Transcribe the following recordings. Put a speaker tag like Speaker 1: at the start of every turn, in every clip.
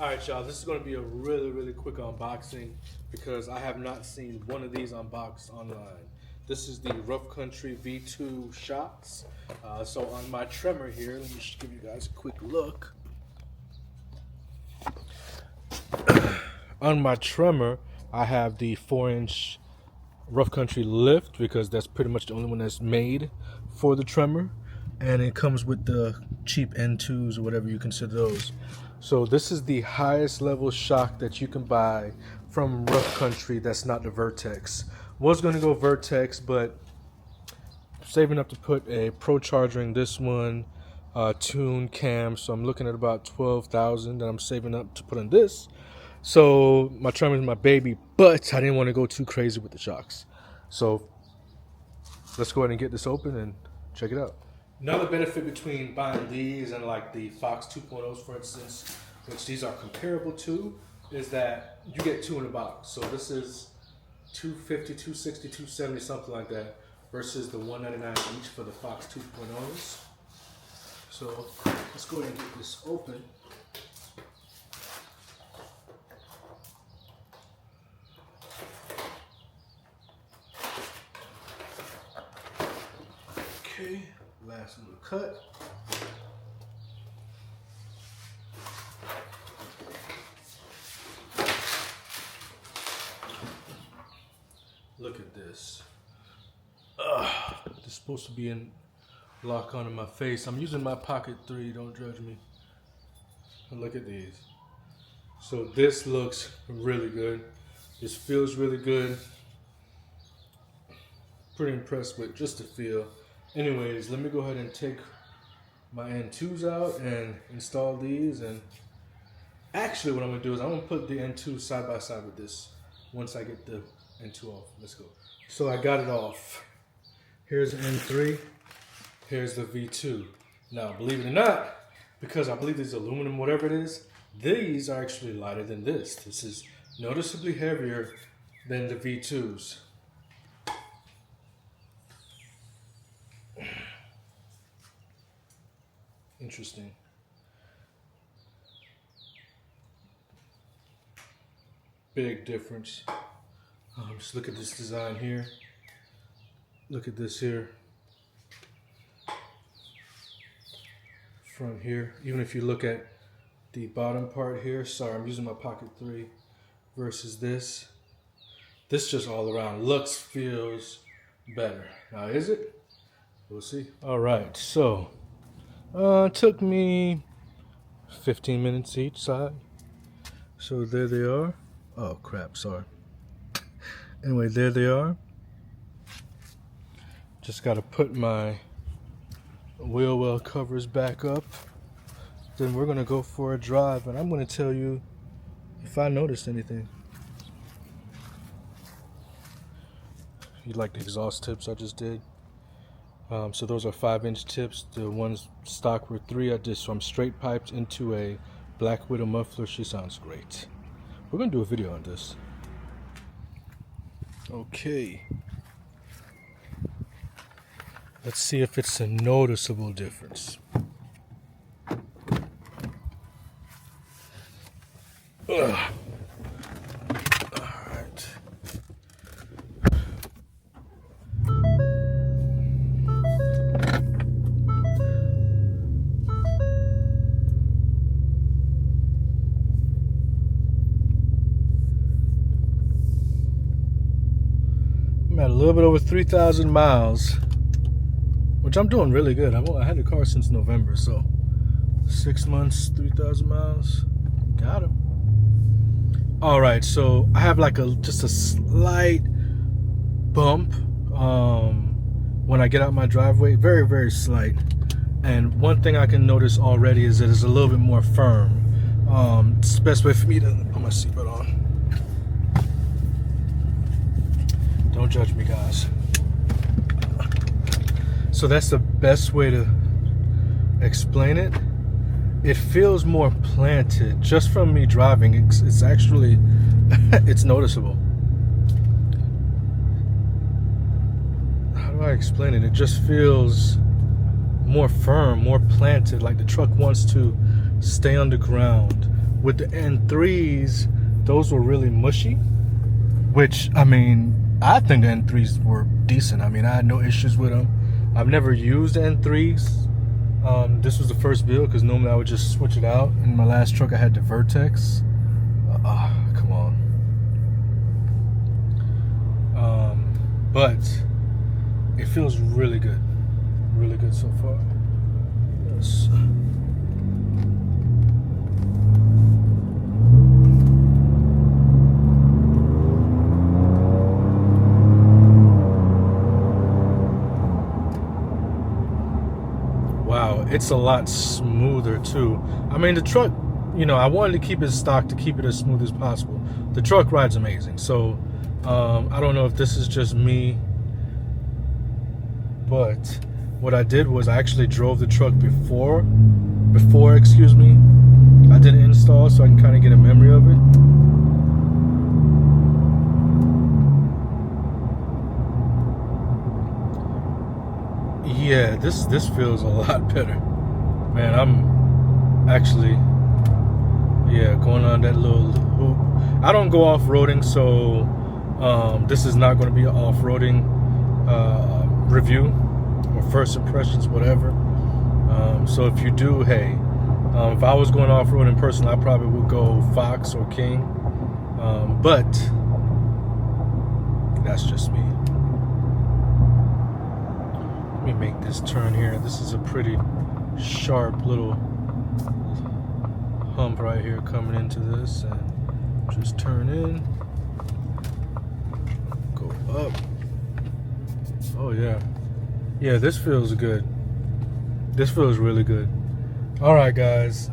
Speaker 1: Alright y'all, this is going to be a really quick unboxing because I have not seen one of these unboxed online. This is the Rough Country V2 shocks. So on my Tremor here, let me just give you guys a quick look. On my Tremor, I have the 4-inch Rough Country lift because that's pretty much the only one that's made for the Tremor. And it comes with the cheap N2s or whatever you consider those. So this is the highest level shock that you can buy from Rough Country that's not the Vertex. Was going to go Vertex, but saving up to put a Pro Charger in this one, tune cam, so I'm looking at about 12,000 that I'm saving up to put in this. So my Tremor is my baby, but I didn't want to go too crazy with the shocks. So let's go ahead and get this open and check it out. Another benefit between buying these and like the Fox 2.0s, for instance, which these are comparable to, is that you get two in a box. So this is $250, $260, $270, something like that, versus the $199 each for the Fox 2.0s. So let's go ahead and get this open. Okay. Last little cut. Look at this. This is supposed to be in lock onto my face. I'm using my Pocket 3, don't judge me. And look at these. So this looks really good. This feels really good. Pretty impressed with just the feel. Anyways, let me go ahead and take my N2s out and install these. And actually what I'm going to do is I'm going to put the N2 side by side with this once I get the N2 off. Let's go. So I got it off. Here's the N3. Here's the V2. Now, believe it or not, because I believe this is aluminum, whatever it is, these are actually lighter than this. This is noticeably heavier than the V2s. Interesting. Big difference. Just look at this design here. Look at this here. From here, even if you look at the bottom part here, sorry, I'm using my Pocket 3 versus this. This just all around looks, feels better. Now, is it? We'll see. All right, so it took me 15 minutes each side. So there they are. Oh crap, sorry. Anyway, there they are. Just gotta put my wheel well covers back up. Then we're gonna go for a drive and I'm gonna tell you if I noticed anything. You like the exhaust tips I just did? So those are 5-inch tips. The ones stock were 3. I did some straight piped into a Black Widow muffler. She sounds great. We're gonna do a video on this. Okay. Let's see if it's a noticeable difference. Ugh. I'm at a little bit over 3,000 miles, which I'm doing really good. I had the car since November, so 6 months, 3,000 miles. Got him. All right, so I have like just a slight bump when I get out my driveway, very slight. And one thing I can notice already is that it's a little bit more firm. It's the best way for me to put my seatbelt on. Don't judge me, guys. So that's the best way to explain it. It feels more planted just from me driving. It's actually, it's noticeable. How do I explain it? It just feels more firm, more planted, like the truck wants to stay on the ground, with the N3s, those were really mushy, which, I mean, I think the N3s were decent. I mean, I had no issues with them. I've never used N3s. This was the first build because normally I would just switch it out. In my last truck, I had the Vertex. Come on. But it feels really good. Really good so far. Yes. Wow, it's a lot smoother too. I mean, the truck, you know, I wanted to keep it stock to keep it as smooth as possible. The truck rides amazing. So I don't know if this is just me, but what I did was I actually drove the truck before, excuse me, I did an install so I can kind of get a memory of it. Yeah, this feels a lot better. Man, I'm actually, yeah, going on that little hoop. I don't go off-roading, so this is not going to be an off-roading review or first impressions, whatever. So if you do, hey, if I was going off-road in person, I probably would go Fox or King. But that's just me. Let me make this turn here. This is a pretty sharp little hump right here coming into this, and just turn in, go up. Oh yeah, yeah, this feels good. This feels really good. All right, guys,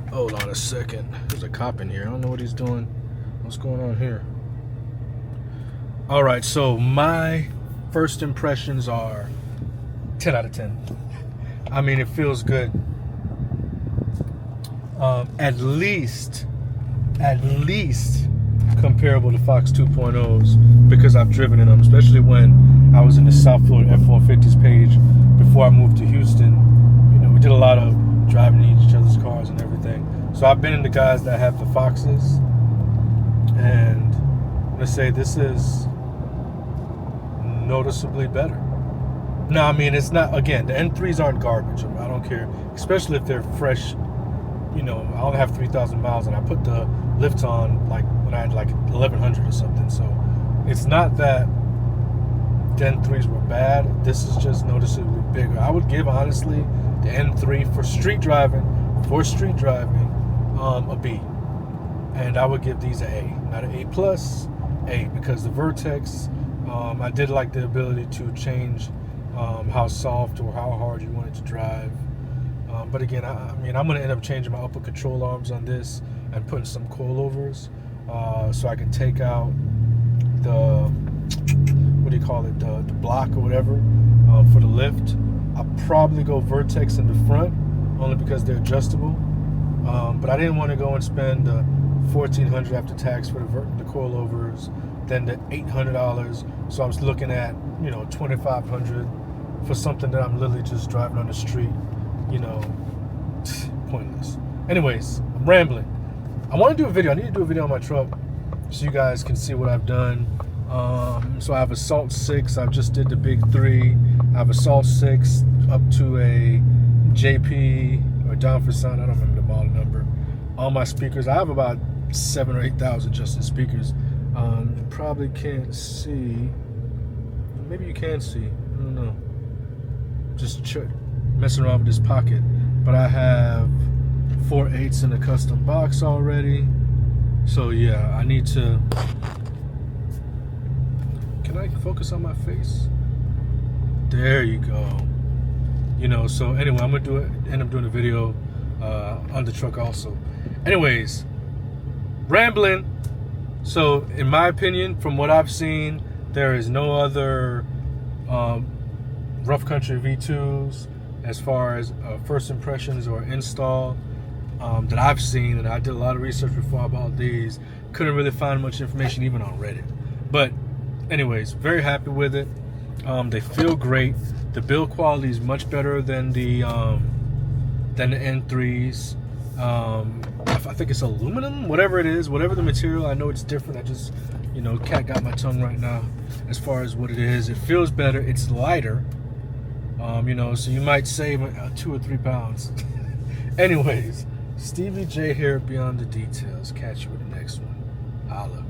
Speaker 1: hold on a second. There's a cop in here. I don't know what he's doing. What's going on here? All right, so my first impressions are 10 out of 10. I mean, it feels good. At least comparable to Fox 2.0s because I've driven in them, especially when I was in the South Florida F-150s page before I moved to Houston. You know, we did a lot of driving in each other's cars and everything. So I've been in the guys that have the Foxes, and I'm gonna say this is noticeably better. No, I mean, it's not, again, the N3s aren't garbage. I don't care, especially if they're fresh. You know, I only have 3,000 miles and I put the lift on like when I had like 1,100 or something. So it's not that the N3s were bad. This is just noticeably bigger. I would give, honestly, the N3 for street driving, a B. And I would give these an A. Not an A+, A, because the Vertex, I did like the ability to change how soft or how hard you wanted to drive. But again, I mean, I'm going to end up changing my upper control arms on this and putting some coilovers so I can take out the, what do you call it, the block or whatever for the lift. I'll probably go Vertex in the front only because they're adjustable. But I didn't want to go and spend the $1,400 after tax for the coilovers, then the $800. So I was looking at, you know, $2,500 for something that I'm literally just driving on the street. You know, pointless. Anyways, I'm rambling. I want to do a video. I need to do a video on my truck so you guys can see what I've done. So I have a Salt 6. I just did the big 3. I have a Salt 6 up to a JP or Down for Sound. I don't remember the model number. All my speakers. I have about 7,000 or 8,000 just in speakers. You probably can't see. Maybe you can see. I don't know. Just messing around with this pocket, but I have 4/8 in the custom box already. So yeah, I need to. Can I focus on my face? There you go. You know. So anyway, I'm gonna end up doing a video on the truck also. Anyways, rambling. So in my opinion, from what I've seen, there is no other Rough Country V2s as far as first impressions or install that I've seen, and I did a lot of research before about these. Couldn't really find much information even on Reddit. But anyways, very happy with it. They feel great. The build quality is much better than the N3s. think it's aluminum, whatever it is, whatever the material. I know it's different. I just, you know, cat got my tongue right now as far as what it is. It feels better. It's lighter, you know, so you might save 2 or 3 pounds. Anyways, Stevie J here, Beyond the Details. Catch you with the next one. Holla.